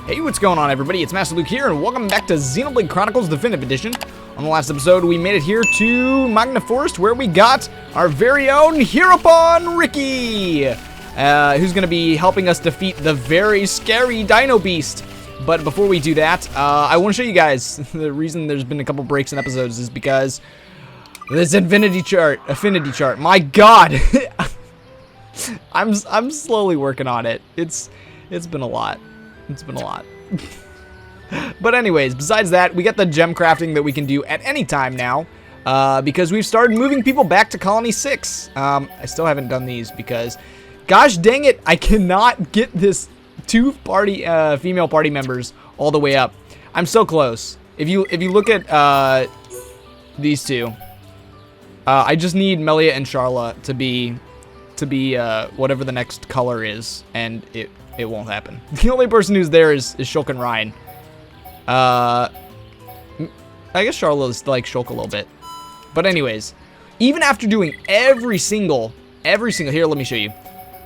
Hey, what's going on, everybody? It's Master Luke here, and welcome back to Xenoblade Chronicles Definitive Edition. On the last episode, we made it here to Magna Forest, where we got our very own Heropon Ricky, who's going to be helping us defeat the very scary Dinobeast. But before we do that, I want to show you guys the reason there's been a couple breaks in episodes is because this affinity chart. My God, I'm slowly working on it. It's been a lot. It's been a lot. But anyways, besides that, we got the gem crafting that we can do at any time now, because we've started moving people back to Colony 6. I still haven't done these because, gosh dang it, I cannot get this two female party members all the way up. I'm so close. If you look at these two, I just need Melia and Charla to be whatever the next color is, and it won't happen. The only person who's there is Shulk and Ryan. I guess Charla is like Shulk a little bit. But anyways, even after doing every single, here, let me show you.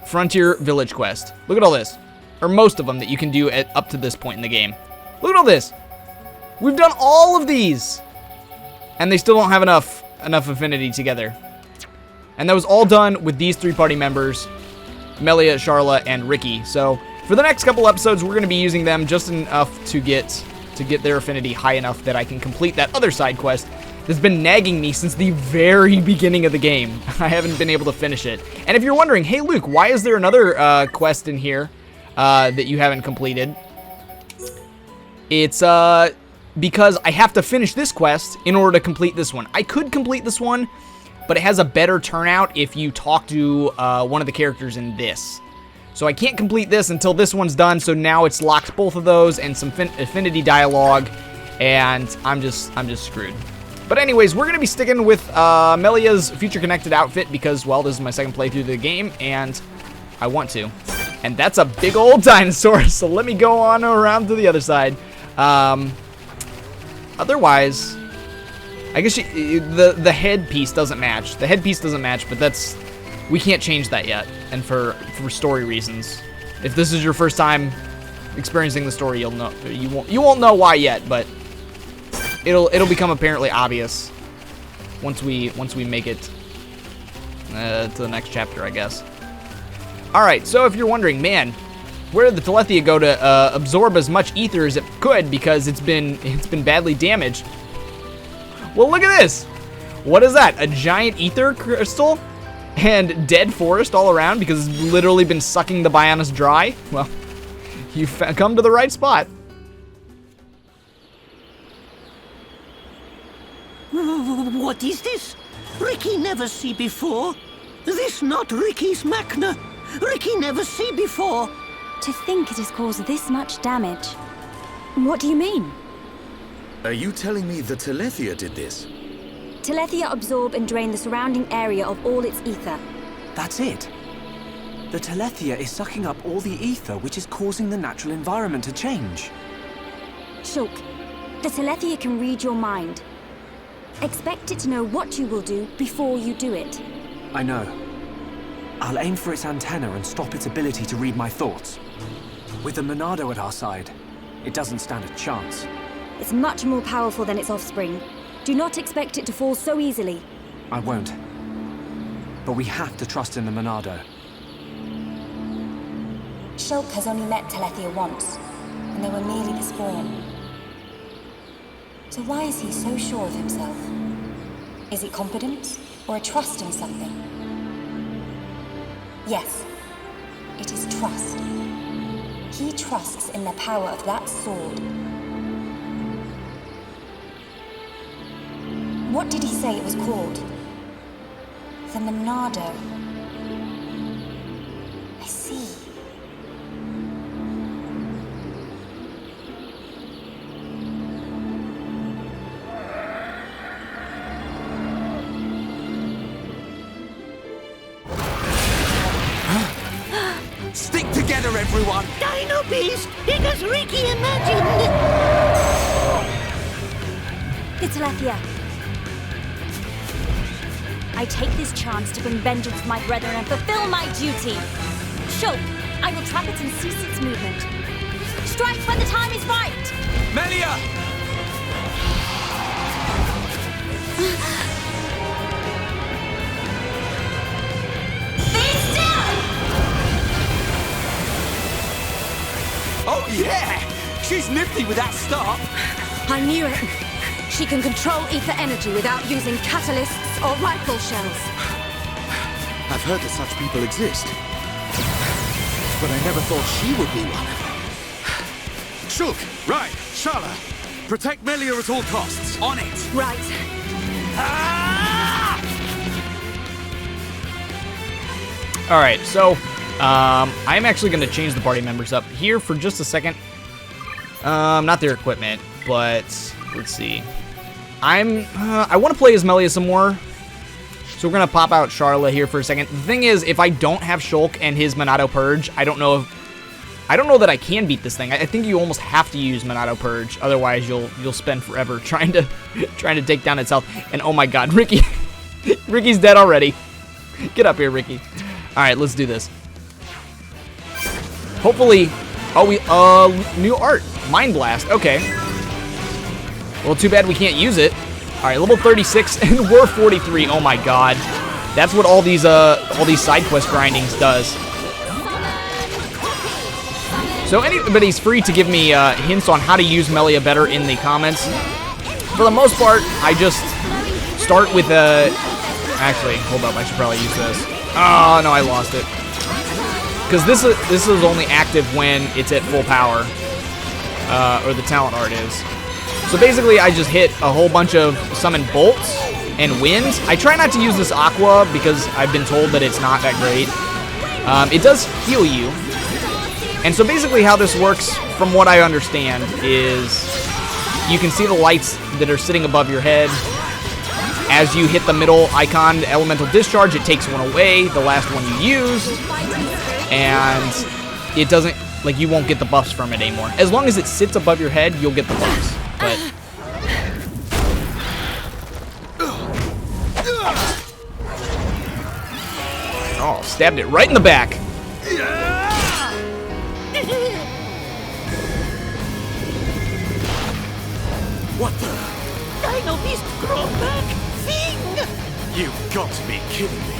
Frontier Village quest. Look at all this. Or most of them that you can do up to this point in the game. Look at all this. We've done all of these. And they still don't have enough affinity together. And that was all done with these three party members. Melia, Charla, and Ricky. So for the next couple episodes, we're going to be using them just enough to get their affinity high enough that I can complete that other side quest that's been nagging me since the very beginning of the game. I haven't been able to finish it. And if you're wondering, hey Luke, why is there another quest in here that you haven't completed? It's because I have to finish this quest in order to complete this one. I could complete this one, but it has a better turnout if you talk to one of the characters in this. So I can't complete this until this one's done, so now it's locked both of those and some affinity dialogue, and I'm just screwed. But anyways, we're going to be sticking with Melia's future connected outfit because, well, this is my second playthrough of the game, and I want to. And that's a big old dinosaur, so let me go on around to the other side. Otherwise, I guess the headpiece doesn't match. The headpiece doesn't match, but we can't change that yet. And for story reasons, if this is your first time experiencing the story, you'll know you won't know why yet, but it'll become apparently obvious once we make it to the next chapter, I guess. All right, so if you're wondering, man, where did the telethia go to absorb as much ether as it could because it's been badly damaged? Well, look at this. What is that? A giant ether crystal? And dead forest all around because it's literally been sucking the Bionis dry? Well, you've come to the right spot. What is this? Ricky never see before. This not Ricky's Magna. Ricky never see before. To think it has caused this much damage. What do you mean? Are you telling me the telethia did this? Telethia absorb and drain the surrounding area of all its ether. That's it. The telethia is sucking up all the ether, which is causing the natural environment to change. Shulk, the telethia can read your mind. Expect it to know what you will do before you do it. I know. I'll aim for its antenna and stop its ability to read my thoughts. With the Monado at our side, it doesn't stand a chance. It's much more powerful than its offspring. Do not expect it to fall so easily. I won't. But we have to trust in the Monado. Shulk has only met telethia once, and they were merely the spawn. So why is he so sure of himself? Is it confidence or a trust in something? Yes, it is trust. He trusts in the power of that sword. What did he say it was called? The Monado. I see. Stick together, everyone! Dinobeast! It as Ricky imagined! The telethia. I take this chance to bring vengeance to my brethren and fulfill my duty. Shulk, I will trap it and cease its movement. Strike when the time fight! Melia! Be still! Oh yeah! She's nifty with that stop. I knew it. She can control ether energy without using catalysts or rifle shells. I've heard that such people exist. But I never thought she would be one. Shulk! Right, Shala! Protect Melia at all costs. On it! Right. All right, so I'm actually going to change the party members up here for just a second. Not their equipment, but let's see. I want to play as Melia some more, so we're gonna pop out Charla here for a second. The thing is, if I don't have Shulk and his Monado Purge, I don't know that I can beat this thing. I think you almost have to use Monado Purge, otherwise you'll spend forever trying to take down its health. And oh my God, Ricky, Ricky's dead already. Get up here, Ricky. All right, let's do this. Hopefully, new art, Mind Blast. Okay. Well, too bad we can't use it. All right, level 36, and we're 43. Oh my God, that's what all these side quest grindings does. So anybody's free to give me hints on how to use Melia better in the comments. For the most part, I just start with actually, hold up, I should probably use this. Oh no, I lost it. Because this is only active when it's at full power, or the talent art is. So basically, I just hit a whole bunch of summon bolts and winds. I try not to use this aqua because I've been told that it's not that great. It does heal you. And so basically how this works, from what I understand, is you can see the lights that are sitting above your head. As you hit the middle icon, the elemental discharge, it takes one away, the last one you used. And it doesn't, like, you won't get the buffs from it anymore. As long as it sits above your head, you'll get the buffs. But oh, stabbed it right in the back. What the? Dinobeast grown back thing! You've got to be kidding me.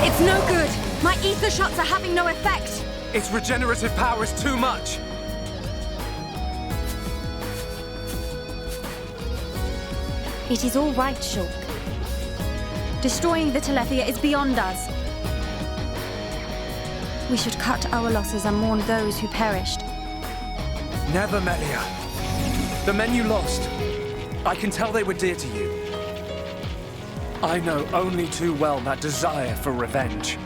It's no good. My ether shots are having no effect. Its regenerative power is too much. It is all right, Shulk. Destroying the telethia is beyond us. We should cut our losses and mourn those who perished. Never, Melia. The men you lost, I can tell they were dear to you. I know only too well that desire for revenge,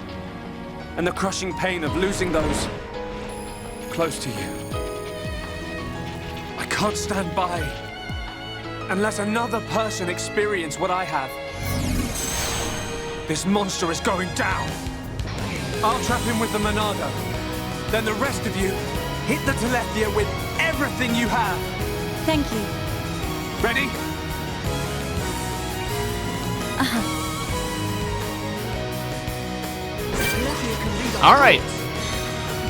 and the crushing pain of losing those close to you. I can't stand by and let another person experience what I have. This monster is going down. I'll trap him with the Monado. Then the rest of you, hit the telethia with everything you have. Thank you. Ready? All right,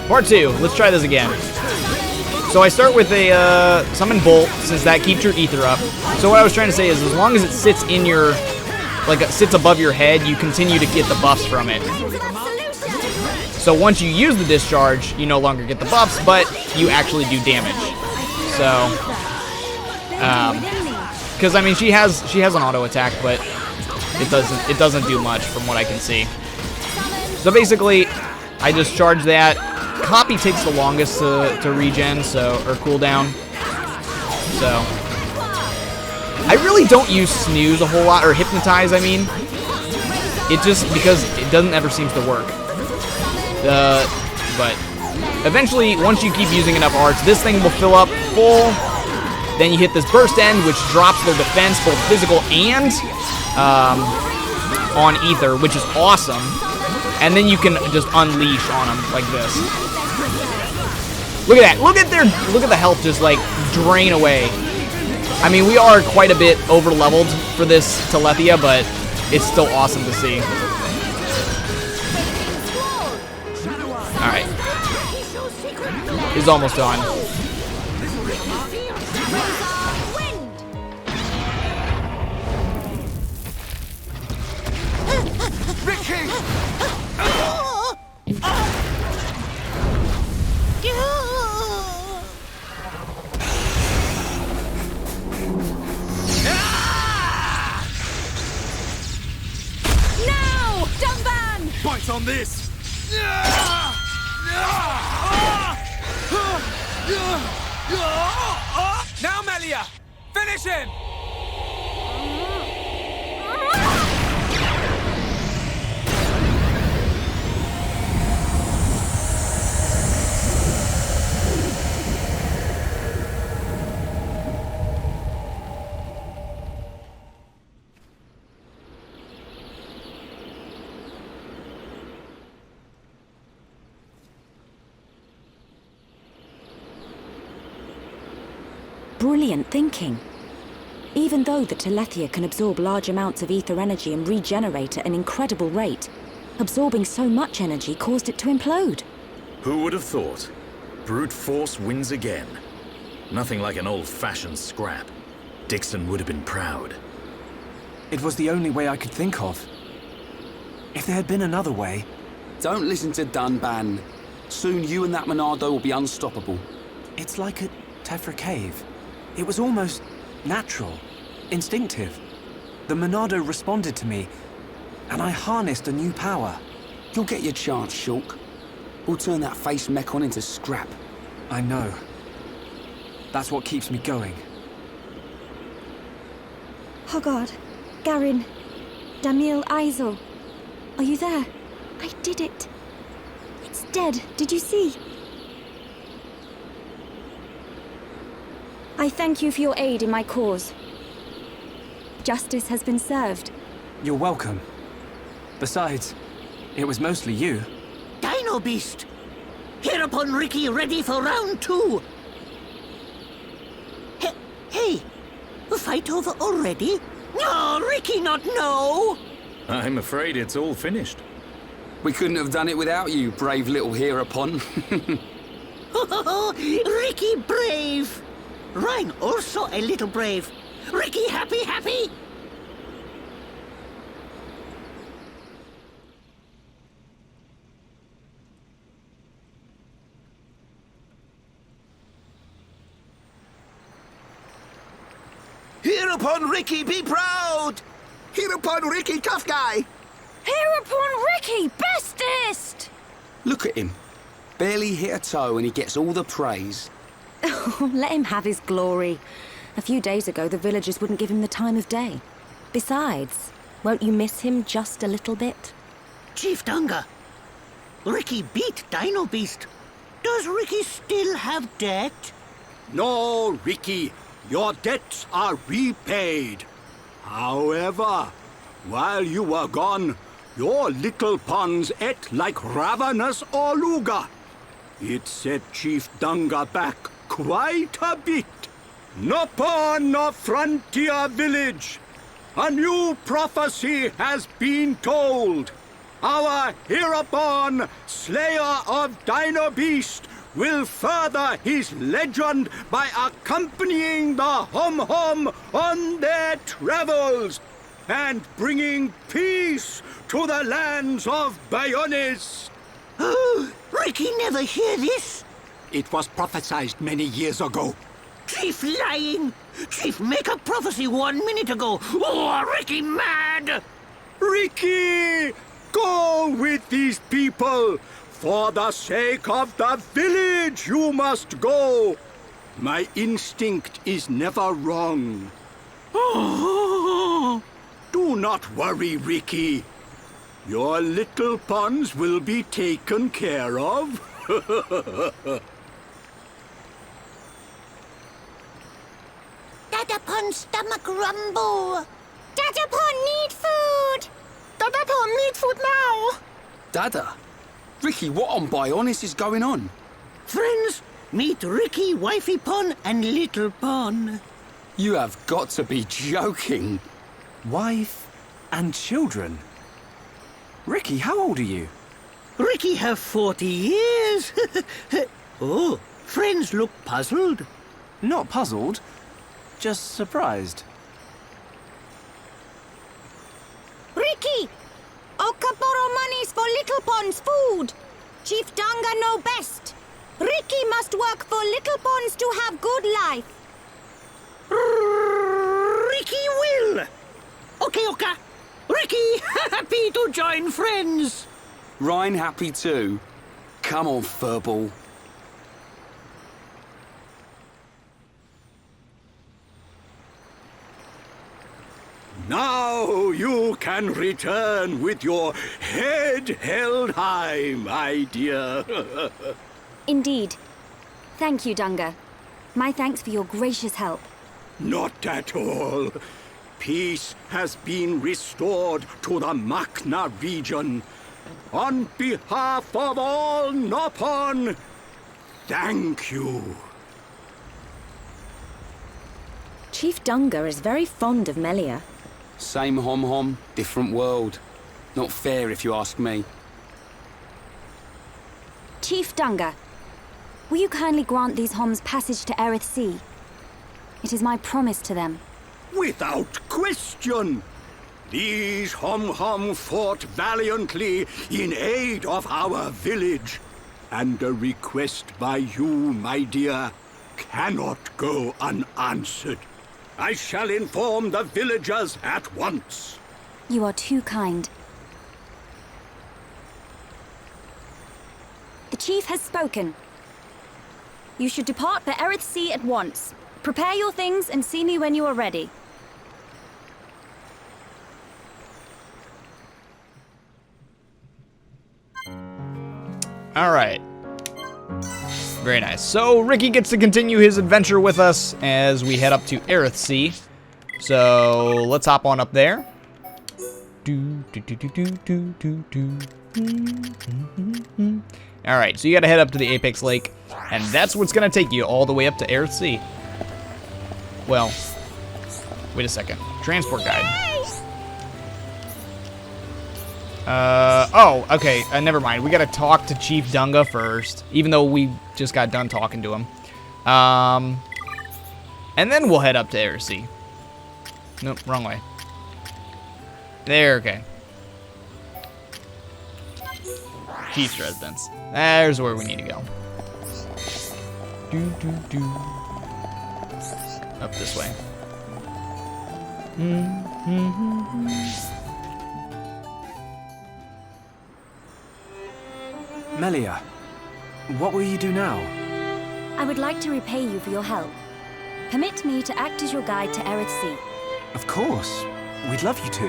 part 2. Let's try this again. So I start with a summon bolt, since that keeps your ether up. So what I was trying to say is, as long as it sits in your, like, sits above your head, you continue to get the buffs from it. So once you use the discharge, you no longer get the buffs, but you actually do damage. So, because I mean, she has an auto attack, but it doesn't do much from what I can see. So basically, I just charge that. Copy takes the longest to regen, so, or cooldown. So I really don't use snooze a whole lot, or hypnotize, I mean. It just, because it doesn't ever seems to work. But eventually, once you keep using enough arts, this thing will fill up full. Then you hit this burst end, which drops their defense, both physical and on ether, which is awesome. And then you can just unleash on them like this. Look at that! Look at the health just like drain away. I mean, we are quite a bit over leveled for this telethia, but it's still awesome to see. All right, he's almost done. Now! Dumban! Bites on this! Now, Melia! Finish him! Brilliant thinking. Even though the telethia can absorb large amounts of ether energy and regenerate at an incredible rate, absorbing so much energy caused it to implode. Who would have thought? Brute force wins again. Nothing like an old-fashioned scrap. Dixon would have been proud. It was the only way I could think of. If there had been another way... Don't listen to Dunban. Soon you and that Monado will be unstoppable. It's like at Tefra Cave. It was almost natural, instinctive. The Monado responded to me, and I harnessed a new power. You'll get your chance, Shulk. We'll turn that face mechon into scrap. I know. That's what keeps me going. Hogard, Garin, Damil Aizel. Are you there? I did it. It's dead. Did you see? I thank you for your aid in my cause. Justice has been served. You're welcome. Besides, it was mostly you. Dinobeast! Heropon Ricky ready for round 2! Hey! Fight over already? No, Ricky not no! I'm afraid it's all finished. We couldn't have done it without you, brave little Heropon. Ricky brave! Rhine also a little brave. Ricky happy? Heropon Ricky, be proud! Heropon Ricky, tough guy! Heropon Ricky, bestest! Look at him. Barely hit a toe and he gets all the praise. Let him have his glory. A few days ago, the villagers wouldn't give him the time of day. Besides, won't you miss him just a little bit? Chief Dunga, Ricky beat Dinobeast. Does Ricky still have debt? No, Ricky. Your debts are repaid. However, while you were gone, your little pons ate like ravenous Oluga. It set Chief Dunga back quite a bit. Upon a frontier village, a new prophecy has been told. Our Heropon, slayer of Dinobeast, will further his legend by accompanying the Hom-Hom on their travels and bringing peace to the lands of Bionis. Oh, Ricky never hear this. It was prophesied many years ago. Chief lying. Chief make a prophecy 1 minute ago. Oh, Ricky mad. Ricky, go with these people. For the sake of the village, you must go. My instinct is never wrong. Oh, do not worry, Ricky. Your little puns will be taken care of. Dadapon stomach rumble. Dadapon need food! Dadapon need food now! Dada? Ricky, what on Bionis is going on? Friends, meet Ricky, Wifey Pon, and Little Pon. You have got to be joking. Wife and children. Ricky, how old are you? Ricky have 40 years. Oh, friends look puzzled. Not puzzled, just surprised. Ricky! Oka borrow monies for Little Pond's food. Chief Danga know best. Ricky must work for Little Ponds to have good life. Ricky will. Okay, Oka. Ricky, happy to join friends. Ryan happy too. Come on, furball. Now you can return with your head held high, my dear. Indeed. Thank you, Dunga. My thanks for your gracious help. Not at all. Peace has been restored to the Makna region. On behalf of all Nopon, thank you. Chief Dunga is very fond of Melia. Same hom-hom, different world. Not fair if you ask me. Chief Dunga, will you kindly grant these Homs passage to Eryth Sea? It is my promise to them. Without question. These hom-hom fought valiantly in aid of our village. And a request by you, my dear, cannot go unanswered. I shall inform the villagers at once. You are too kind. The chief has spoken. You should depart for Eryth Sea at once. Prepare your things and see me when you are ready. All right. Very nice. So Ricky gets to continue his adventure with us as we head up to Eryth Sea. So let's hop on up there. All right, so you got to head up to the Apex Lake, and that's what's going to take you all the way up to Eryth Sea. Well, wait a second. Transport guide. Oh, okay, never mind. We gotta talk to Chief Dunga first, even though we just got done talking to him. And then we'll head up to Eryth Sea. Nope, wrong way. There, okay. Chief's residence. There's where we need to go. Up this way. Melia, what will you do now? I would like to repay you for your help. Permit me to act as your guide to Eryth Sea. Of course. We'd love you to.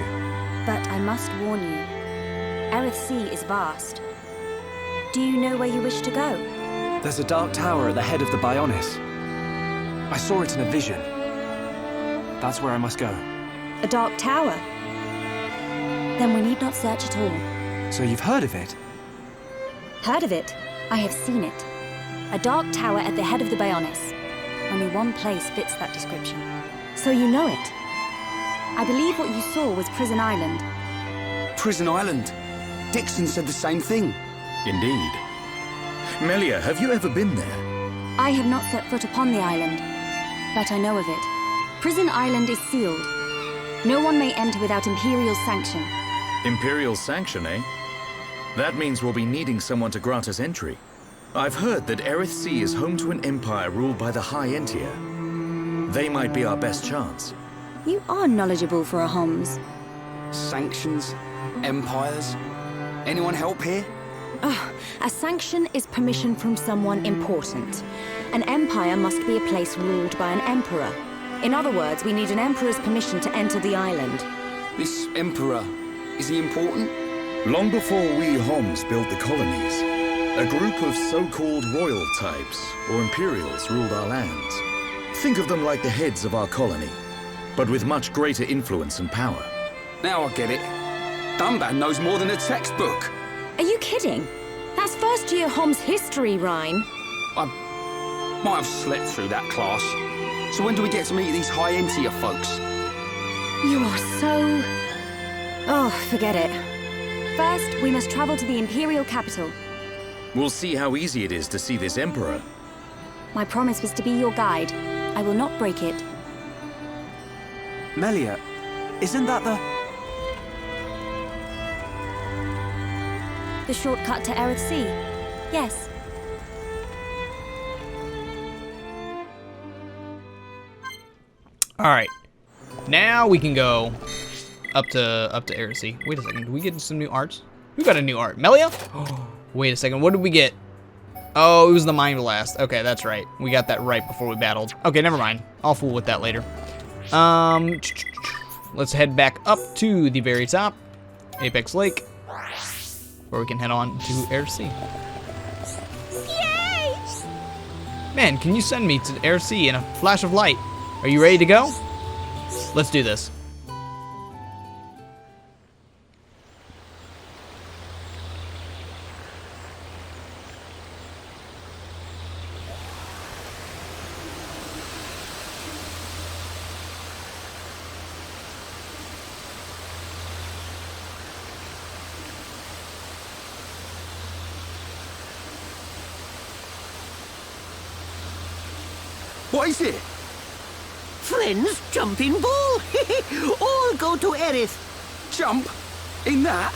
But I must warn you. Eryth Sea is vast. Do you know where you wish to go? There's a dark tower at the head of the Bionis. I saw it in a vision. That's where I must go. A dark tower? Then we need not search at all. So you've heard of it? Heard of it? I have seen it. A dark tower at the head of the Bionis. Only one place fits that description. So you know it? I believe what you saw was Prison Island. Prison Island. Dixon said the same thing. Indeed. Melia, have you ever been there? I have not set foot upon the island, but I know of it. Prison Island is sealed. No one may enter without Imperial sanction. Imperial sanction, eh? That means we'll be needing someone to grant us entry. I've heard that Eryth Sea is home to an empire ruled by the High Entia. They might be our best chance. You are knowledgeable for a Homs. Sanctions? Empires? Anyone help here? A sanction is permission from someone important. An empire must be a place ruled by an emperor. In other words, we need an emperor's permission to enter the island. This emperor, is he important? Long before we Homs built the colonies, a group of so-called royal types, or imperials, ruled our lands. Think of them like the heads of our colony, but with much greater influence and power. Now I get it. Dunban knows more than a textbook. Are you kidding? That's first year Homs history, Ryan. I might have slept through that class. So when do we get to meet these High Entia folks? You are so... Oh, forget it. First, we must travel to the Imperial capital. We'll see how easy it is to see this emperor. My promise was to be your guide. I will not break it. Melia, isn't that the... The shortcut to Eryth Sea? Yes. All right. Now we can go up to Eryth Sea. Wait a second. Do we get some new arts? We got a new art. Melia? Oh, wait a second. What did we get? Oh, it was the Mind Blast. Okay, that's right. We got that right before we battled. Okay, never mind. I'll fool with that later. Let's head back up to the very top, Apex Lake, where we can head on to Eryth Sea. Yay! Man, can you send me to Eryth Sea in a flash of light? Are you ready to go? Let's do this. What is it? Friends, jumping ball. All go to Eryth. Jump? In that?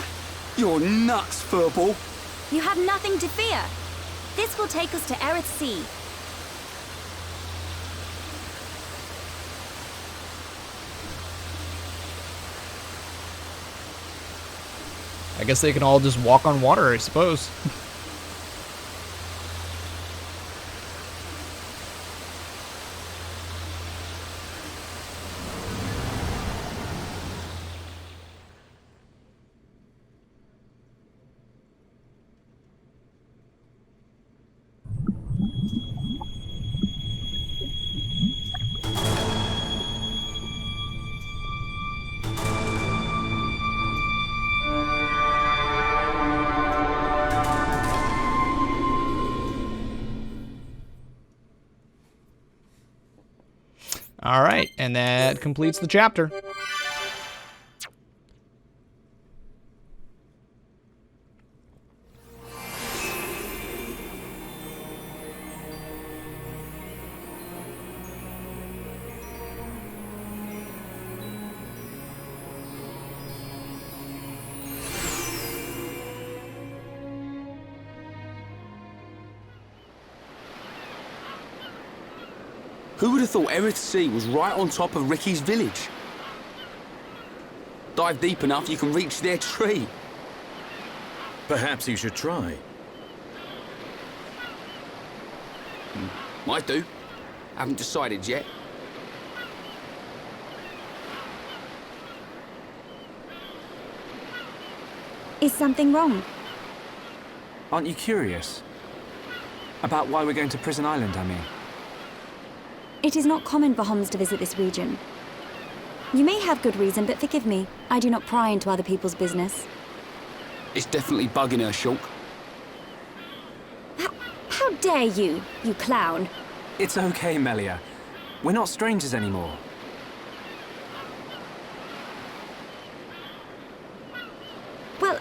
You're nuts, Furball. You have nothing to fear. This will take us to Eryth Sea. I guess they can all just walk on water, I suppose. All right, and that completes the chapter. Who would have thought Eryth Sea was right on top of Ricky's village? Dive deep enough, you can reach their tree. Perhaps you should try. Might do. Haven't decided yet. Is something wrong? Aren't you curious? About why we're going to Prison Island, I mean. It is not common for Homs to visit this region. You may have good reason, but forgive me. I do not pry into other people's business. It's definitely bugging her, Shulk. How dare you, you clown? It's okay, Melia. We're not strangers anymore. Well,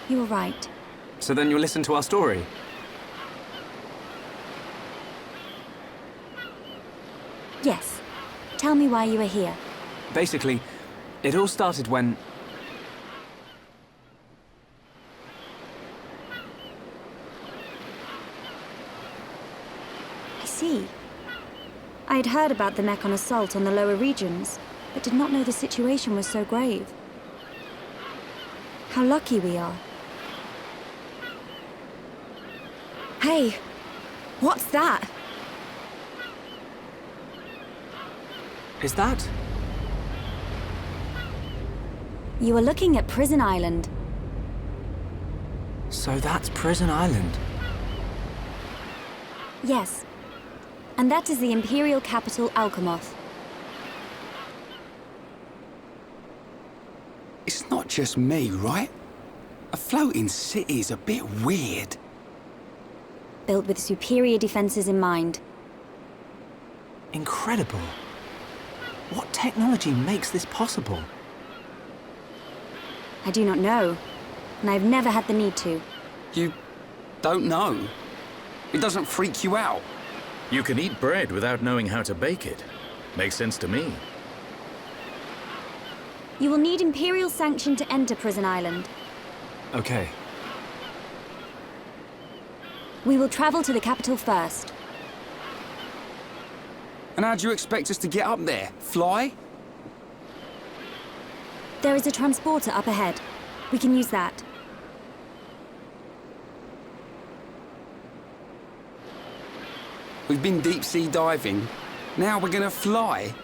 You were right. So then you'll listen to our story? Yes. Tell me why you are here. Basically, it all started when... I see. I had heard about the Mechon assault on the lower regions, but did not know the situation was so grave. How lucky we are. Hey, what's that? Is that? You are looking at Prison Island. So that's Prison Island. Yes. And that is the imperial capital, Alcamoth. It's not just me, right? A floating city is a bit weird. Built with superior defenses in mind. Incredible. What technology makes this possible? I do not know, and I've never had the need to. You don't know? It doesn't freak you out? You can eat bread without knowing how to bake it. Makes sense to me. You will need Imperial sanction to enter Prison Island. Okay. We will travel to the capital first. And how do you expect us to get up there? Fly? There is a transporter up ahead. We can use that. We've been deep sea diving. Now we're gonna fly?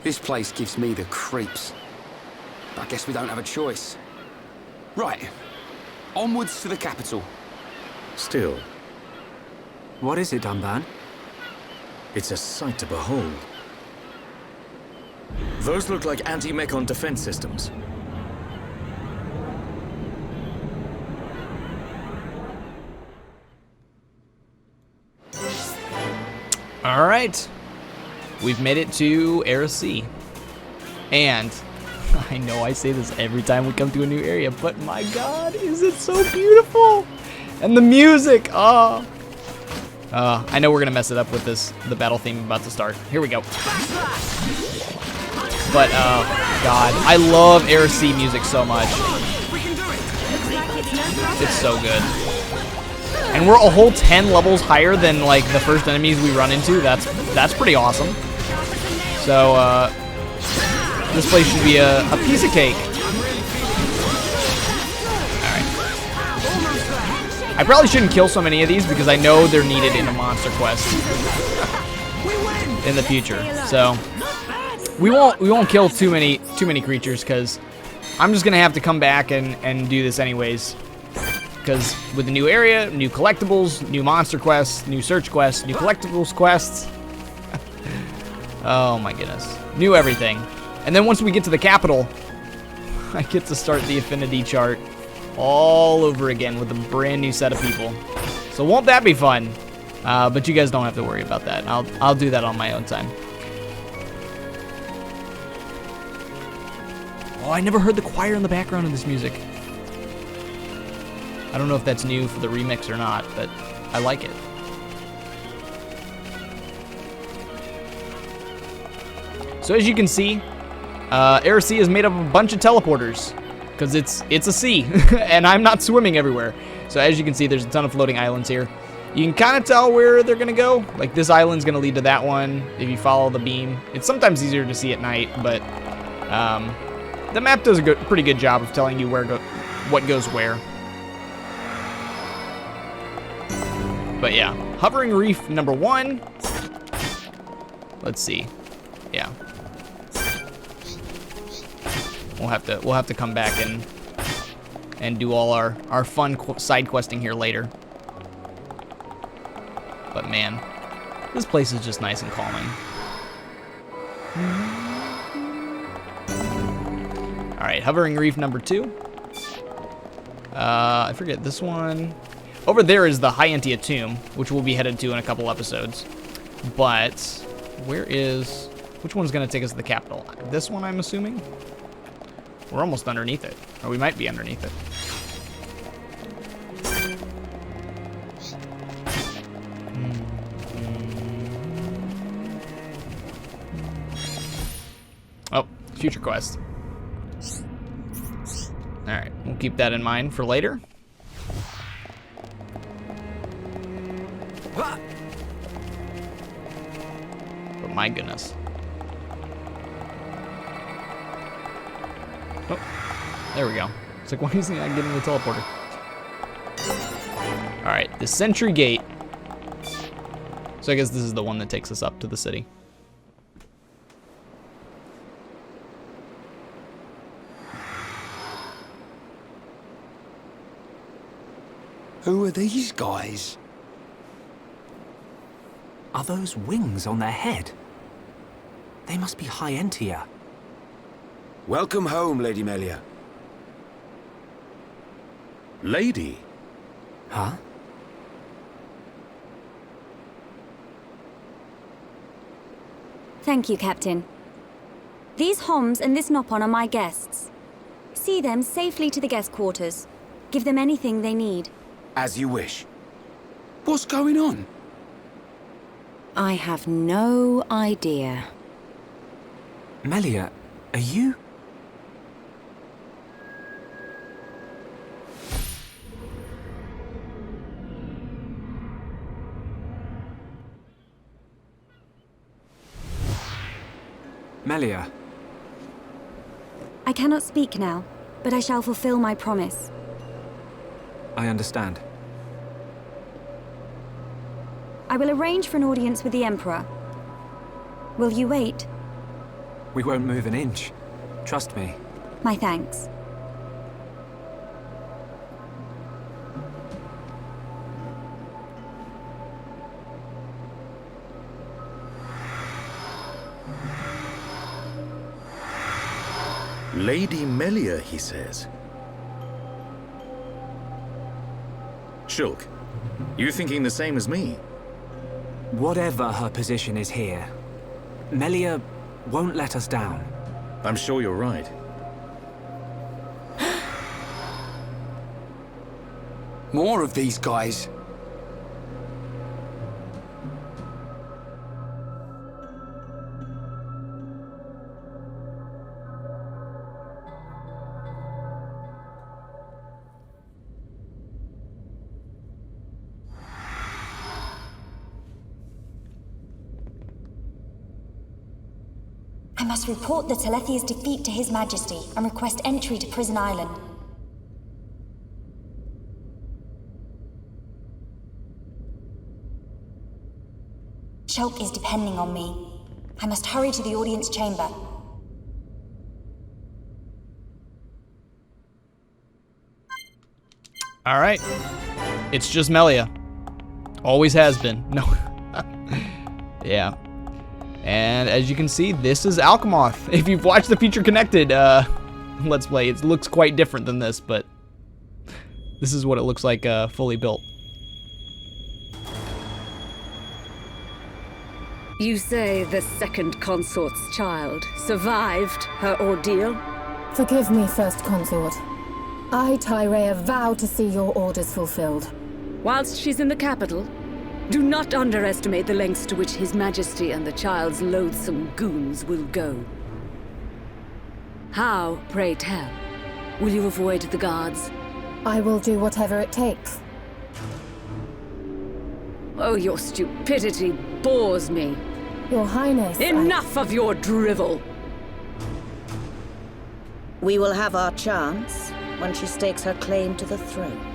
This place gives me the creeps. I guess we don't have a choice. Right. Onwards to the capital. Still, What is it, Dunban? it's a sight to behold. Those look like anti-mechon defense systems. All right. We've made it to Eryth Sea. And I know I say this every time we come to a new area, but my God, is it so beautiful? And the music, oh. I know we're gonna mess it up with the battle theme about to start. Here we go. But, God, I love Eryth Sea music so much. It's so good. And we're a whole 10 levels higher than, like, the first enemies we run into. That's pretty awesome. So, this place should be a piece of cake. Alright. I probably shouldn't kill so many of these because I know they're needed in a monster quest in the future. So, we won't kill too many creatures because I'm just gonna have to come back and do this anyways. Because with the new area, new collectibles, new monster quests, new search quests, new collectibles quests. Oh my goodness. New everything. And then once we get to the capital, I get to start the affinity chart all over again with a brand new set of people. So won't that be fun? But you guys don't have to worry about that. I'll do that on my own time. Oh, I never heard the choir in the background of this music. I don't know if that's new for the remix or not, but I like it. So as you can see, Eryth Sea is made up of a bunch of teleporters because it's a sea and I'm not swimming everywhere. So as you can see, there's a ton of floating islands here. You can kind of tell where they're gonna go. Like this island's gonna lead to that one if you follow the beam. It's sometimes easier to see at night, but the map does a pretty good job of telling you what goes where. But yeah, hovering reef number 1. Let's see. Yeah. We'll have to come back and do all our fun side questing here later. But man, this place is just nice and calming. All right, hovering reef number 2. I forget this one. Over there is the Hyentia tomb, which we'll be headed to in a couple episodes. But which one's gonna take us to the capital? This one, I'm assuming. We're almost underneath it, or we might be underneath it. Oh, future quest. All right, we'll keep that in mind for later. But my goodness. Oh, there we go. It's like, why is he not getting the teleporter? Alright, the Sentry Gate. So I guess this is the one that takes us up to the city. Who are these guys? Are those wings on their head? They must be Hyentia. Welcome home, Lady Melia. Lady? Huh? Thank you, Captain. These Homs and this Nopon are my guests. See them safely to the guest quarters. Give them anything they need. As you wish. What's going on? I have no idea. Melia, are you? Melia. I cannot speak now, but I shall fulfill my promise. I understand. I will arrange for an audience with the Emperor. Will you wait? We won't move an inch. Trust me. My thanks. Lady Melia, he says. Shulk, you thinking the same as me? Whatever her position is here, Melia won't let us down. I'm sure you're right. More of these guys. I must report the Telethia's defeat to His Majesty and request entry to Prison Island. Shulk is depending on me. I must hurry to the audience chamber. All right. It's just Melia. Always has been. No. Yeah. And as you can see, this is Alcamoth. If you've watched the Future Connected Let's Play, it looks quite different than this, but this is what it looks like fully built. You say the second consort's child survived her ordeal? Forgive me, First Consort. I, Tyrea, vow to see your orders fulfilled. Whilst she's in the capital, do not underestimate the lengths to which His Majesty and the child's loathsome goons will go. How, pray tell, will you avoid the guards? I will do whatever it takes. Oh, your stupidity bores me. Your Highness, Enough of your drivel! We will have our chance when she stakes her claim to the throne.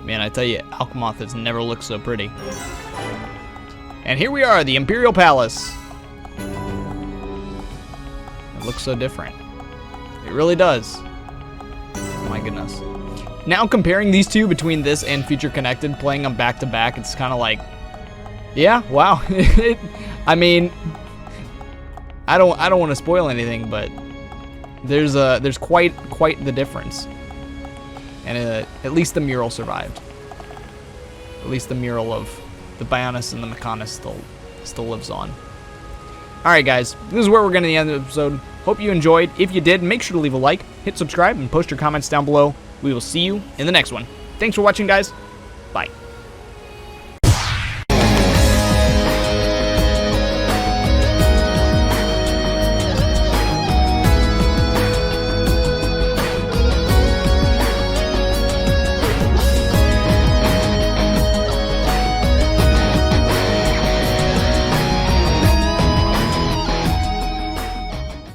Man, I tell you, Alcamoth has never looked so pretty. And here we are, the Imperial Palace. It looks so different. It really does. Oh my goodness. Now comparing these two between this and Future Connected, playing them back to back, it's kind of like, yeah, wow. I mean, I don't want to spoil anything, but there's quite the difference. And at least the mural survived. At least the mural of the Bionis and the Mechanis still lives on. Alright guys, this is where we're going to end the episode. Hope you enjoyed. If you did, make sure to leave a like, hit subscribe, and post your comments down below. We will see you in the next one. Thanks for watching, guys. Bye.